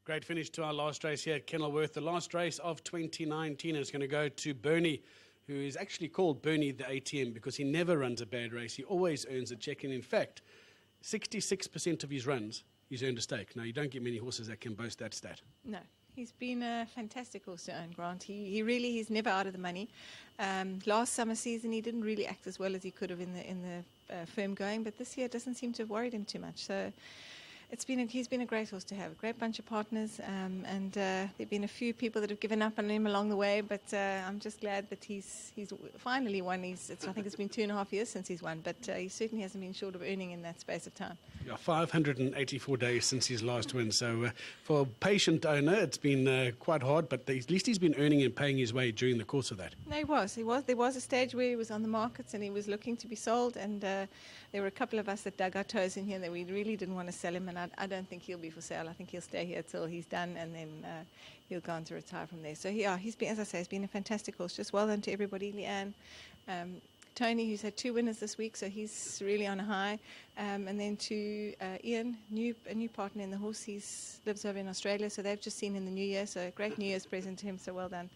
Great finish to our last race here at Kenilworth, the last race of 2019. And it's going to go to Bernie, who is actually called Bernie the ATM because he never runs a bad race. He always earns a check. And in fact, 66% of his runs, he's earned a stake. Now, you don't get many horses that can boast that stat. No. He's been a fantastic horse to own, Grant. He's never out of the money. Last summer season, he didn't really act as well as he could have in the firm going, but this year it doesn't seem to have worried him too much. So he's been a great horse to have, a great bunch of partners, and there've been a few people that have given up on him along the way, but I'm just glad that he's finally won. I think it's been 2.5 years since he's won, but he certainly hasn't been short of earning in that space of time. Yeah, 584 days since his last win, so for a patient owner it's been quite hard, but at least he's been earning and paying his way during the course of that. No, he was. There was a stage where he was on the markets and he was looking to be sold, and there were a couple of us that dug our toes in here that we really didn't want to sell him, and I don't think he'll be for sale. I think he'll stay here till he's done, and then he'll go on to retire from there. So he's been, as I say, he's been a fantastic horse. Just well done to everybody. Leanne, Tony, who's had 2 winners this week, so he's really on a high. And then to Ian, a new partner in the horse. He lives over in Australia, so they've just seen in the new year. So a great New Year's present to him. So well done.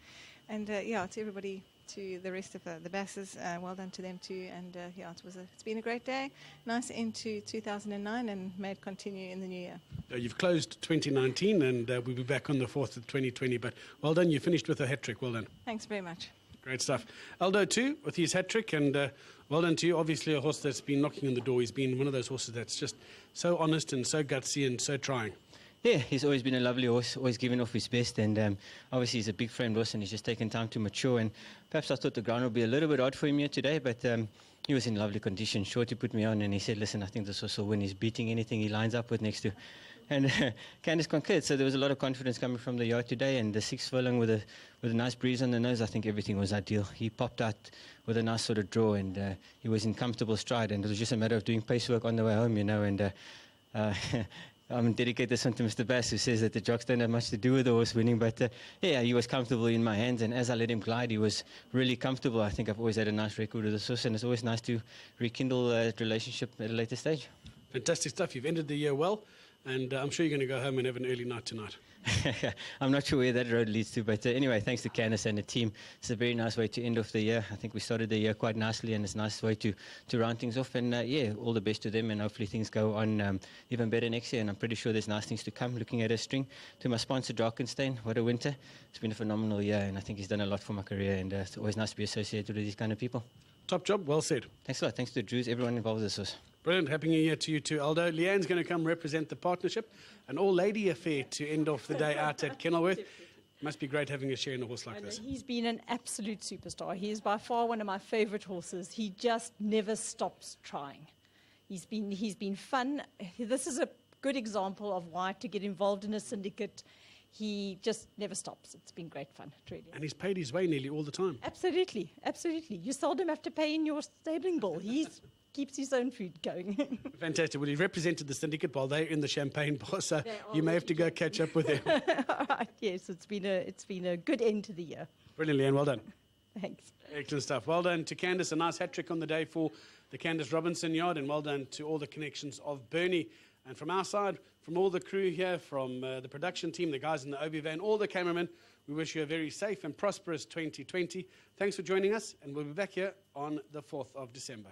And to everybody, to the rest of the Basses, well done to them too. And it's been a great day. Nice end to 2009, and may it continue in the new year. You've closed 2019, and we'll be back on the 4th of 2020. But well done, you finished with a hat trick. Well done. Thanks very much. Great stuff. Aldo too, with his hat trick, and well done to you. Obviously a horse that's been knocking on the door. He's been one of those horses that's just so honest and so gutsy and so trying. Yeah, he's always been a lovely horse, always giving off his best, and obviously he's a big frame horse and he's just taken time to mature, and perhaps I thought the ground would be a little bit odd for him here today, but he was in lovely condition. Shorty put me on and he said, listen, I think this horse will win. He's beating anything he lines up with next to. And Candice concurred, so there was a lot of confidence coming from the yard today, and the 6th furlong with a nice breeze on the nose, I think everything was ideal. He popped out with a nice sort of draw, and he was in comfortable stride, and it was just a matter of doing pacework on the way home, and I'm going to dedicate this one to Mr. Bass, who says that the jocks don't have much to do with the horse winning, but he was comfortable in my hands, and as I let him glide, he was really comfortable. I think I've always had a nice record with this horse, and it's always nice to rekindle a relationship at a later stage. Fantastic stuff. You've ended the year well, and I'm sure you're going to go home and have an early night tonight. I'm not sure where that road leads to, but anyway, thanks to Candice and the team. It's a very nice way to end off the year. I think we started the year quite nicely, and it's a nice way to round things off. And all the best to them, and hopefully things go on even better next year. And I'm pretty sure there's nice things to come. Looking at a string to my sponsor, Drakenstein. What a winter. It's been a phenomenal year, and I think he's done a lot for my career, and it's always nice to be associated with these kind of people. Top job, well said. Thanks a lot. Thanks to the Drews, everyone involved with this horse. Brilliant. Happy New Year to you too, Aldo. Leanne's going to come represent the partnership. An all-lady affair to end off the day out at Kenilworth. Must be great having a share in a horse like this. He's been an absolute superstar. He is by far one of my favourite horses. He just never stops trying. He's been fun. This is a good example of why to get involved in a syndicate. He just never stops. It's been great fun, really. And he's paid his way nearly all the time. Absolutely, absolutely. You seldom have to pay in your stabling bill. He keeps his own food going. Fantastic. Well, he represented the syndicate while they're in the champagne bar, so you may have to go catch up with them. All right, yes, it's been a good end to the year. Brilliant, Leanne. Well done. Thanks. Excellent stuff. Well done to Candice. A nice hat trick on the day for the Candice Robinson yard, and well done to all the connections of Bernie. And from our side, from all the crew here, from the production team, the guys in the OB van, all the cameramen, we wish you a very safe and prosperous 2020. Thanks for joining us, and we'll be back here on the 4th of December.